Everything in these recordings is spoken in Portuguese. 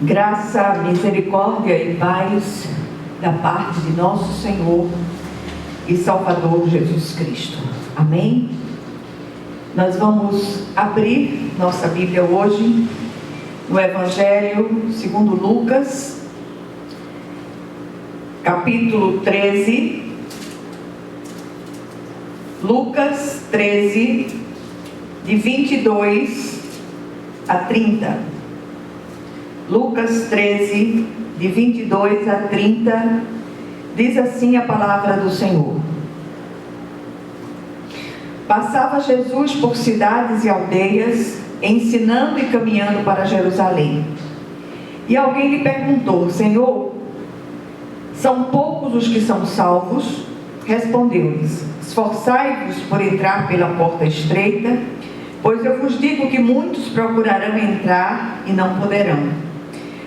Graça, misericórdia e paz da parte de nosso Senhor e Salvador Jesus Cristo. Amém? Nós vamos abrir nossa Bíblia hoje no Evangelho segundo Lucas, capítulo 13. Lucas 13, de 22 a 30. Lucas 13, de 22 a 30, diz assim a palavra do Senhor. Passava Jesus por cidades e aldeias, ensinando e caminhando para Jerusalém. E alguém lhe perguntou: Senhor, são poucos os que são salvos? Respondeu-lhes: esforçai-vos por entrar pela porta estreita, pois eu vos digo que muitos procurarão entrar e não poderão.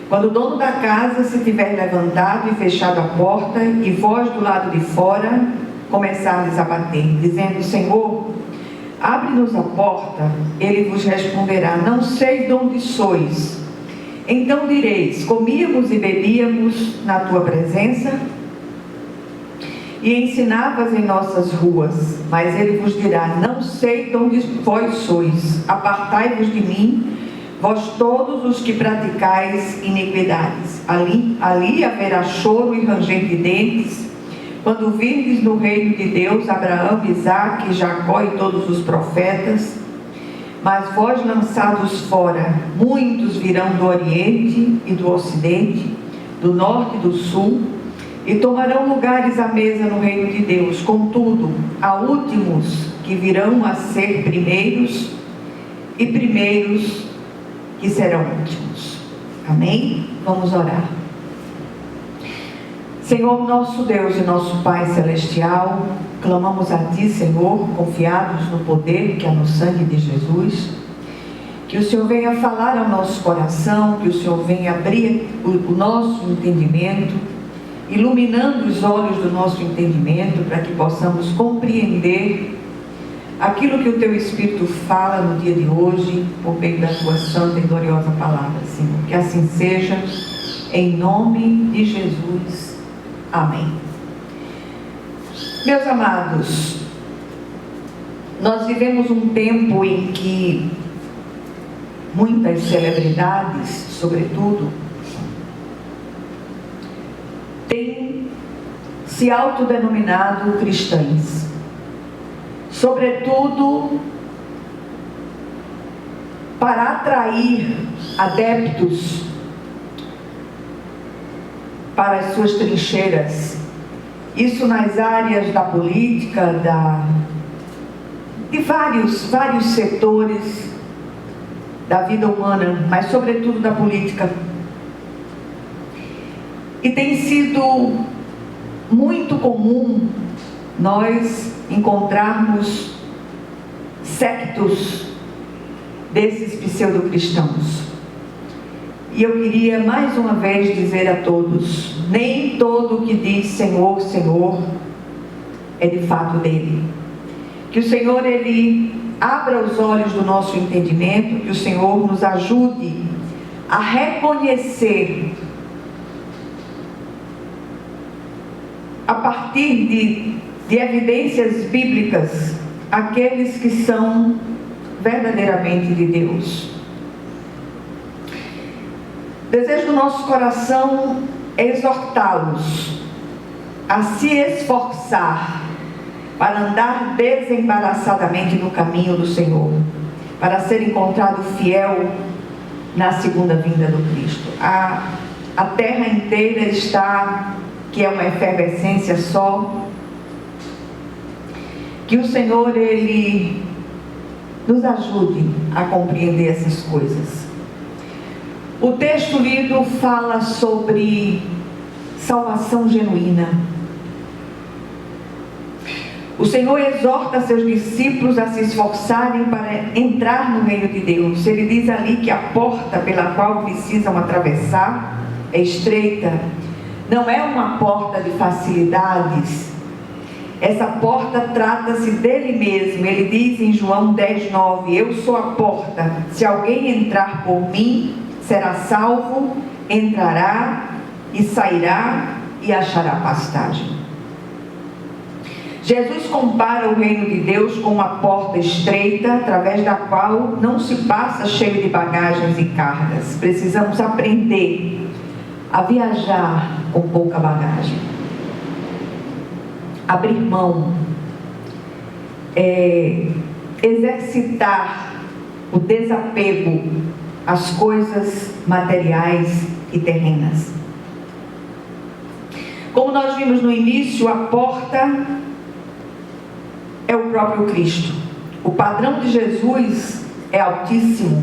Quando o dono da casa se tiver levantado e fechado a porta, e vós do lado de fora começardes a bater, dizendo: Senhor, abre-nos a porta, ele vos responderá: não sei de onde sois. Então direis: comíamos e bebíamos na tua presença e ensinavas em nossas ruas. Mas ele vos dirá: não sei de onde vós sois, apartai-vos de mim, vós todos os que praticais iniquidades. Ali haverá choro e ranger de dentes, quando virdes no reino de Deus Abraão, Isaque, Jacó e todos os profetas. Mas vós lançados fora, muitos virão do Oriente e do Ocidente, do Norte e do Sul, e tomarão lugares à mesa no reino de Deus. Contudo, há últimos que virão a ser primeiros, e primeiros que serão últimos. Amém? Vamos orar. Senhor, nosso Deus e nosso Pai Celestial, clamamos a Ti, Senhor, confiados no poder que há no sangue de Jesus, que o Senhor venha falar ao nosso coração, que o Senhor venha abrir o nosso entendimento, iluminando os olhos do nosso entendimento, para que possamos compreender aquilo que o Teu Espírito fala no dia de hoje, por meio da Tua santa e gloriosa palavra, Senhor. Que assim seja, em nome de Jesus. Amém. Meus amados, nós vivemos um tempo em que muitas celebridades, sobretudo, têm se autodenominado cristãs. Sobretudo para atrair adeptos para as suas trincheiras. Isso nas áreas da política, de vários setores da vida humana, mas sobretudo da política. E tem sido muito comum nós encontrarmos sectos desses pseudo-cristãos. E eu queria mais uma vez dizer a todos: nem todo o que diz Senhor, Senhor é de fato dele. Que o Senhor, Ele abra os olhos do nosso entendimento, que o Senhor nos ajude a reconhecer, a partir de evidências bíblicas, aqueles que são verdadeiramente de Deus. O desejo do nosso coração é exortá-los a se esforçar para andar desembaraçadamente no caminho do Senhor, para ser encontrado fiel na segunda vinda do Cristo. A terra inteira está, que é uma efervescência só. Que o Senhor, Ele nos ajude a compreender essas coisas. O texto lido fala sobre salvação genuína. O Senhor exorta seus discípulos a se esforçarem para entrar no reino de Deus. Ele diz ali que a porta pela qual precisam atravessar é estreita. Não é uma porta de facilidades. Essa porta trata-se dele mesmo. Ele diz em João 10:9: eu sou a porta. Se alguém entrar por mim, será salvo entrará e sairá e achará pastagem. Jesus compara o reino de Deus com uma porta estreita, através da qual não se passa cheio de bagagens e cargas. Precisamos aprender a viajar com pouca bagagem. Abrir mão, exercitar o desapego às coisas materiais e terrenas. Como nós vimos no início, a porta é o próprio Cristo. O padrão de Jesus é altíssimo.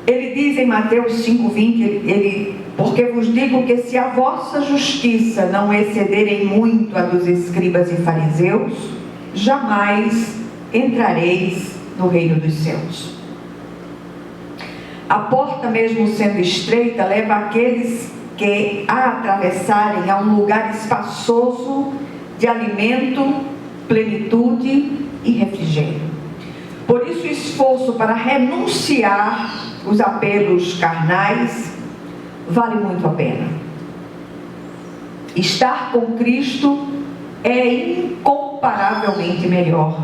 Ele diz em Mateus 5,20, porque vos digo que se a vossa justiça não excederem muito a dos escribas e fariseus, jamais entrareis no reino dos céus. A porta, mesmo sendo estreita, leva aqueles que a atravessarem a um lugar espaçoso de alimento, plenitude e refrigério. Por isso o esforço para renunciar os apelos carnais vale muito a pena. Estar com Cristo é incomparavelmente melhor.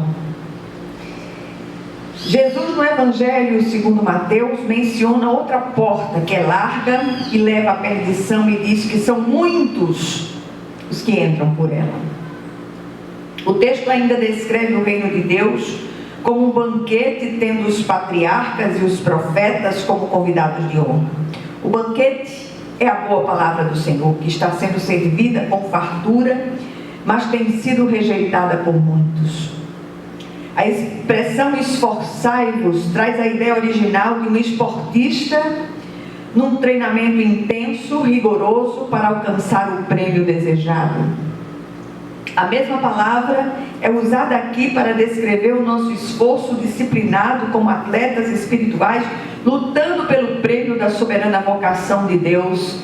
Jesus, no Evangelho segundo Mateus, menciona outra porta que é larga e leva à perdição, e diz que são muitos os que entram por ela. O texto ainda descreve o reino de Deus como um banquete, tendo os patriarcas e os profetas como convidados de honra. O banquete é a boa palavra do Senhor, que está sendo servida com fartura, mas tem sido rejeitada por muitos. A expressão esforçai-vos traz a ideia original de um esportista num treinamento intenso, rigoroso, para alcançar o prêmio desejado. A mesma palavra é usada aqui para descrever o nosso esforço disciplinado como atletas espirituais, lutando pelo prêmio da soberana vocação de Deus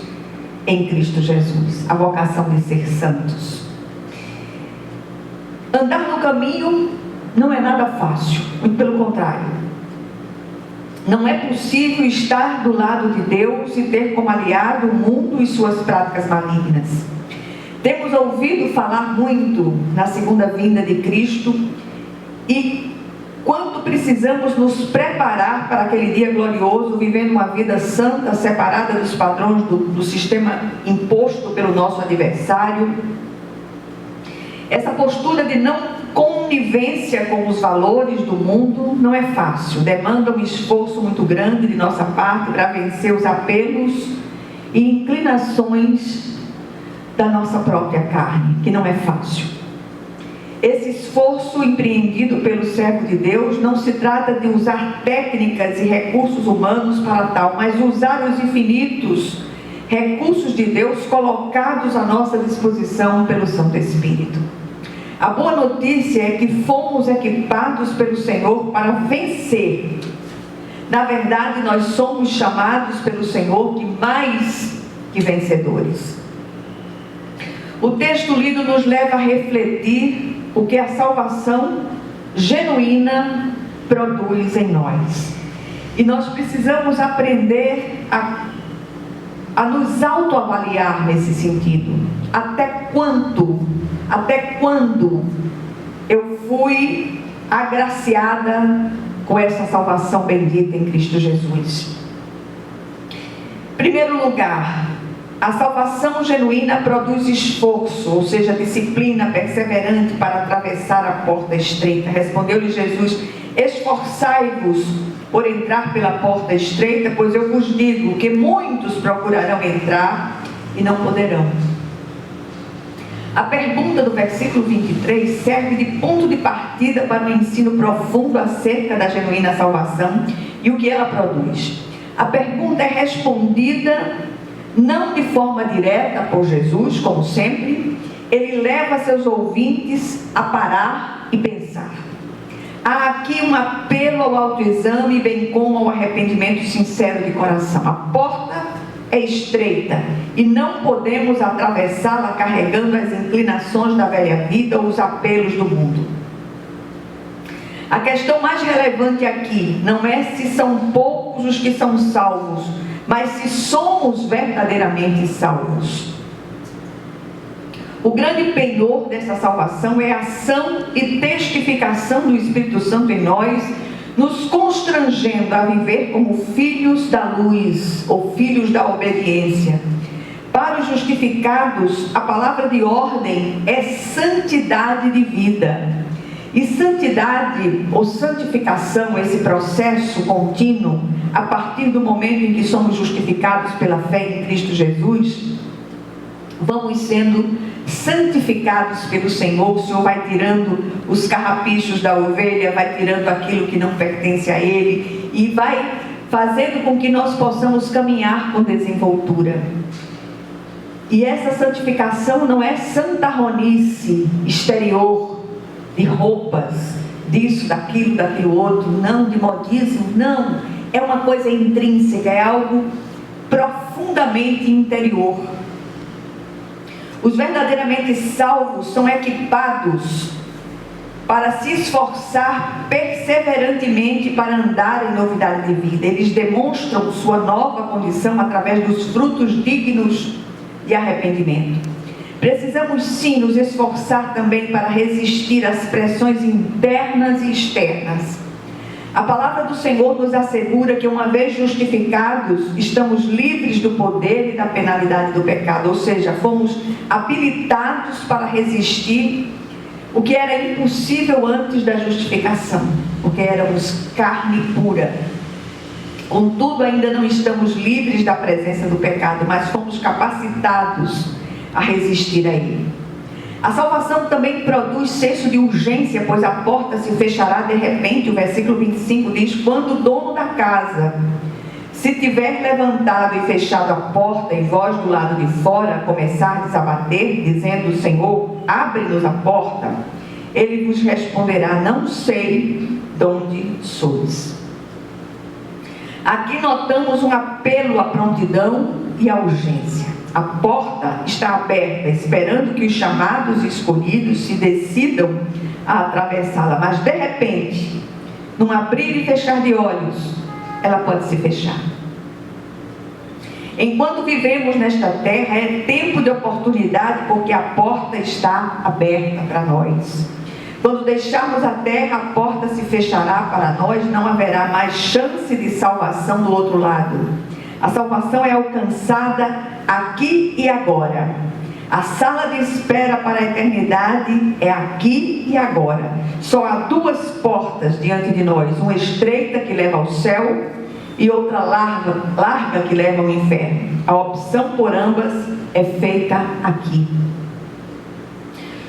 em Cristo Jesus, a vocação de ser santos. Andar no caminho não é nada fácil, muito pelo contrário. Não é possível estar do lado de Deus e ter como aliado o mundo e suas práticas malignas. Temos ouvido falar muito na segunda vinda de Cristo e quanto precisamos nos preparar para aquele dia glorioso, vivendo uma vida santa, separada dos padrões do sistema imposto pelo nosso adversário. Essa postura de não conivência com os valores do mundo não é fácil, demanda um esforço muito grande de nossa parte para vencer os apelos e inclinações da nossa própria carne, que não é fácil. Esse esforço empreendido pelo servo de Deus não se trata de usar técnicas e recursos humanos para tal, mas usar os infinitos recursos de Deus colocados à nossa disposição pelo Santo Espírito. A boa notícia é que fomos equipados pelo Senhor para vencer. Na verdade, nós somos chamados pelo Senhor de mais que vencedores. O texto lido nos leva a refletir o que a salvação genuína produz em nós. E nós precisamos aprender a nos autoavaliar nesse sentido. Até quando eu fui agraciada com essa salvação bendita em Cristo Jesus? Em primeiro lugar, a salvação genuína produz esforço, ou seja, disciplina perseverante para atravessar a porta estreita. Respondeu-lhe Jesus: esforçai-vos por entrar pela porta estreita, pois eu vos digo que muitos procurarão entrar e não poderão. A pergunta do versículo 23 serve de ponto de partida para um ensino profundo acerca da genuína salvação e o que ela produz. A pergunta é respondida não de forma direta por Jesus, como sempre. Ele leva seus ouvintes a parar e pensar. Há aqui um apelo ao autoexame, bem como ao arrependimento sincero de coração. A porta é estreita e não podemos atravessá-la carregando as inclinações da velha vida ou os apelos do mundo. A questão mais relevante aqui não é se são poucos os que são salvos, mas se somos verdadeiramente salvos. O grande penhor dessa salvação é a ação e testificação do Espírito Santo em nós, nos constrangendo a viver como filhos da luz, ou filhos da obediência. Para os justificados, a palavra de ordem é santidade de vida. E santidade ou santificação, esse processo contínuo, a partir do momento em que somos justificados pela fé em Cristo Jesus, vamos sendo santificados pelo Senhor. O Senhor vai tirando os carrapichos da ovelha, vai tirando aquilo que não pertence a Ele e vai fazendo com que nós possamos caminhar com desenvoltura. E essa santificação não é santarronice exterior, de roupas, disso, daquilo outro, não, de modismo, não. É uma coisa intrínseca, é algo profundamente interior. Os verdadeiramente salvos são equipados para se esforçar perseverantemente para andar em novidade de vida. Eles demonstram sua nova condição através dos frutos dignos de arrependimento. Precisamos sim nos esforçar também para resistir às pressões internas e externas. A palavra do Senhor nos assegura que, uma vez justificados, estamos livres do poder e da penalidade do pecado, ou seja, fomos habilitados para resistir o que era impossível antes da justificação, porque éramos carne pura. Contudo, ainda não estamos livres da presença do pecado, mas fomos capacitados a resistir a ele. A salvação também produz senso de urgência, pois a porta se fechará de repente. O versículo 25 diz: quando o dono da casa se tiver levantado e fechado a porta, e vós do lado de fora começardes a bater, dizendo: Senhor, abre-nos a porta, ele vos responderá: não sei de onde sois. Aqui notamos um apelo à prontidão e à urgência. A porta está aberta, esperando que os chamados e escolhidos se decidam a atravessá-la. Mas, de repente, num abrir e fechar de olhos, ela pode se fechar. Enquanto vivemos nesta terra, é tempo de oportunidade, porque a porta está aberta para nós. Quando deixarmos a terra, a porta se fechará para nós, não haverá mais chance de salvação do outro lado. A salvação é alcançada aqui e agora. A sala de espera para a eternidade é aqui e agora. Só há duas portas diante de nós: uma estreita que leva ao céu e outra larga que leva ao inferno. A opção por ambas é feita aqui.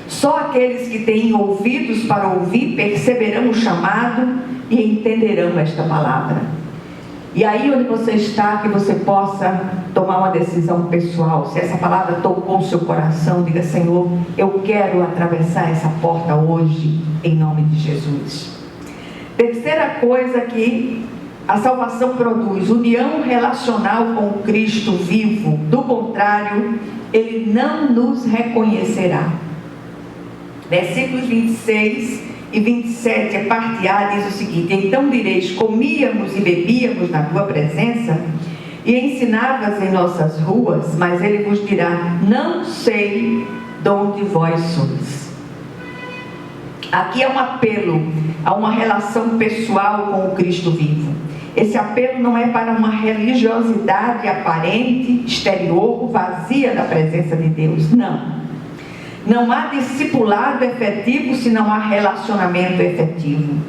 Só aqueles que têm ouvidos para ouvir perceberão o chamado e entenderão esta palavra. E aí onde você está, que você possa tomar uma decisão pessoal. Se essa palavra tocou o seu coração, diga: Senhor, eu quero atravessar essa porta hoje, em nome de Jesus. Terceira coisa que a salvação produz: união relacional com Cristo vivo. Do contrário, Ele não nos reconhecerá. Versículos 26 e 27, a parte A, diz o seguinte: então direis: comíamos e bebíamos na tua presença e ensinavas em nossas ruas, mas ele vos dirá: não sei de onde vós sois. Aqui é um apelo a uma relação pessoal com o Cristo vivo. Esse apelo não é para uma religiosidade aparente, exterior, vazia da presença de Deus. Não há discipulado efetivo se não há relacionamento efetivo.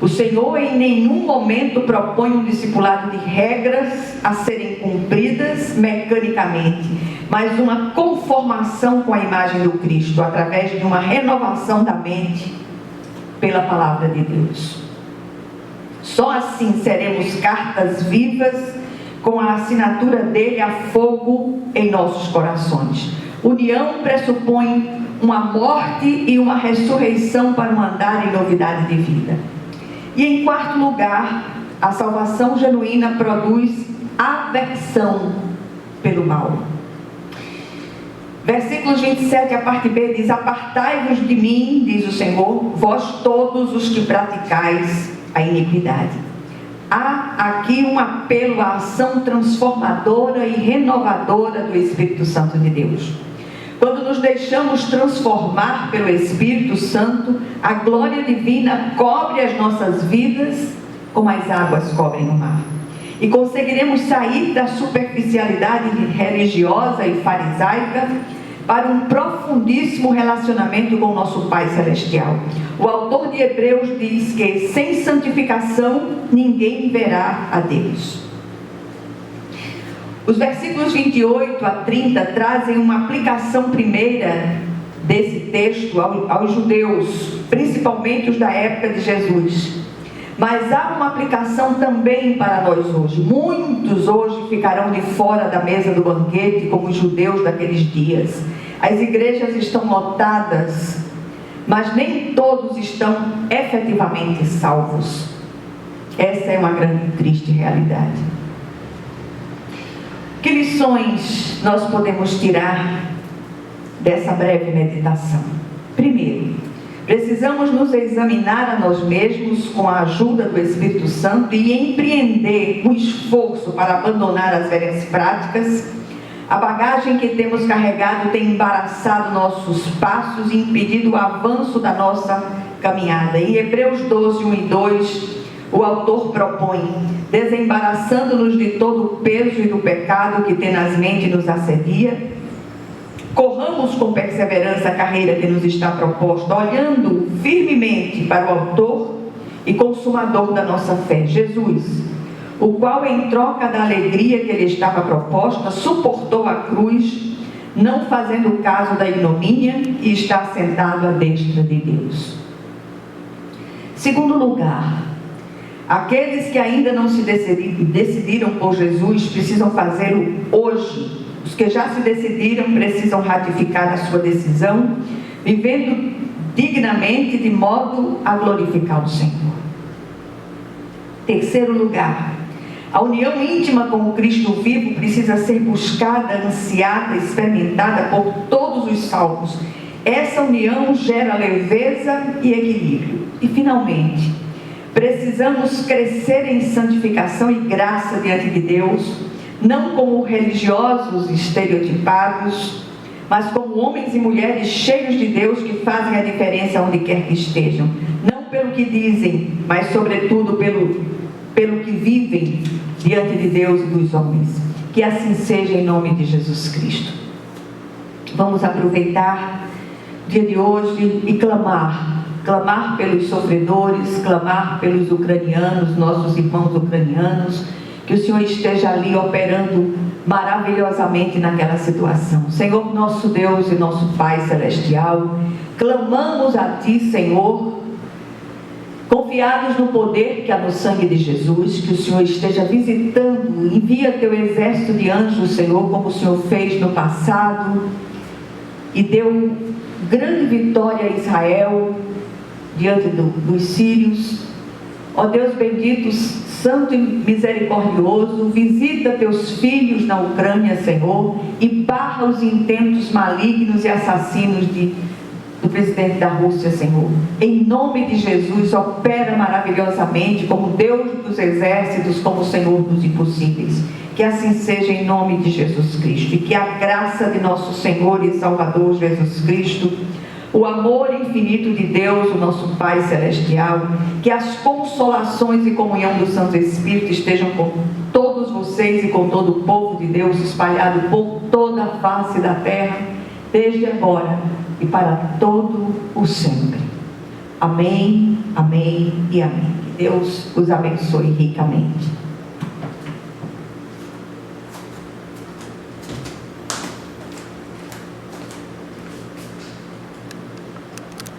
O Senhor em nenhum momento propõe um discipulado de regras a serem cumpridas mecanicamente, mas uma conformação com a imagem do Cristo, através de uma renovação da mente pela palavra de Deus. Só assim seremos cartas vivas com a assinatura dele a fogo em nossos corações. União pressupõe uma morte e uma ressurreição para um andar em novidade de vida. E em quarto lugar, a salvação genuína produz aversão pelo mal. Versículos 27, a parte B diz: apartai-vos de mim, diz o Senhor, vós todos os que praticais a iniquidade. há aqui um apelo à ação transformadora e renovadora do Espírito Santo de Deus. Quando nos deixamos transformar pelo Espírito Santo, a glória divina cobre as nossas vidas como as águas cobrem o mar. E conseguiremos sair da superficialidade religiosa e farisaica para um profundíssimo relacionamento com o nosso Pai Celestial. O autor de Hebreus diz que sem santificação ninguém verá a Deus. Os versículos 28 a 30 trazem uma aplicação primeira desse texto aos judeus, principalmente os da época de Jesus. Mas há uma aplicação também para nós hoje. Muitos hoje ficarão de fora da mesa do banquete, como os judeus daqueles dias. As igrejas estão lotadas, mas nem todos estão efetivamente salvos. Essa é uma grande e triste realidade. Que lições nós podemos tirar dessa breve meditação? Primeiro, precisamos nos examinar a nós mesmos com a ajuda do Espírito Santo e empreender um esforço para abandonar as velhas práticas. A bagagem que temos carregado tem embaraçado nossos passos e impedido o avanço da nossa caminhada. Em Hebreus 12, 1 e 2, o autor propõe: desembaraçando-nos de todo o peso e do pecado que tenazmente nos assedia, corramos com perseverança a carreira que nos está proposta, olhando firmemente para o autor e consumador da nossa fé, Jesus, o qual, em troca da alegria que lhe estava proposta, suportou a cruz, não fazendo caso da ignomínia, e está sentado à destra de Deus. Segundo lugar, aqueles que ainda não se decidiram por Jesus precisam fazê-lo hoje. Os que já se decidiram precisam ratificar a sua decisão, vivendo dignamente de modo a glorificar o Senhor. Terceiro lugar, a união íntima com o Cristo vivo precisa ser buscada, ansiada, experimentada por todos os salvos. Essa união gera leveza e equilíbrio. E finalmente, precisamos crescer em santificação e graça diante de Deus, não como religiosos estereotipados, mas como homens e mulheres cheios de Deus que fazem a diferença onde quer que estejam. Não pelo que dizem, mas sobretudo pelo que vivem diante de Deus e dos homens. Que assim seja em nome de Jesus Cristo. Vamos aproveitar o dia de hoje e clamar pelos sofredores, clamar pelos ucranianos, nossos irmãos ucranianos, que o Senhor esteja ali operando maravilhosamente naquela situação. Senhor, nosso Deus e nosso Pai Celestial, clamamos a Ti, Senhor, confiados no poder que há no sangue de Jesus, que o Senhor esteja visitando, envia Teu exército de anjos, Senhor, como o Senhor fez no passado, e deu grande vitória a Israel, diante dos sírios. Ó Deus bendito, santo e misericordioso, visita teus filhos na Ucrânia, Senhor, e barra os intentos malignos e assassinos do presidente da Rússia, Senhor. Em nome de Jesus, opera maravilhosamente como Deus dos exércitos, como Senhor dos impossíveis. Que assim seja em nome de Jesus Cristo, e que a graça de nosso Senhor e Salvador Jesus Cristo, o amor infinito de Deus, o nosso Pai Celestial, que as consolações e comunhão do Santo Espírito estejam com todos vocês e com todo o povo de Deus espalhado por toda a face da terra, desde agora e para todo o sempre. Amém, amém e amém. Que Deus os abençoe ricamente.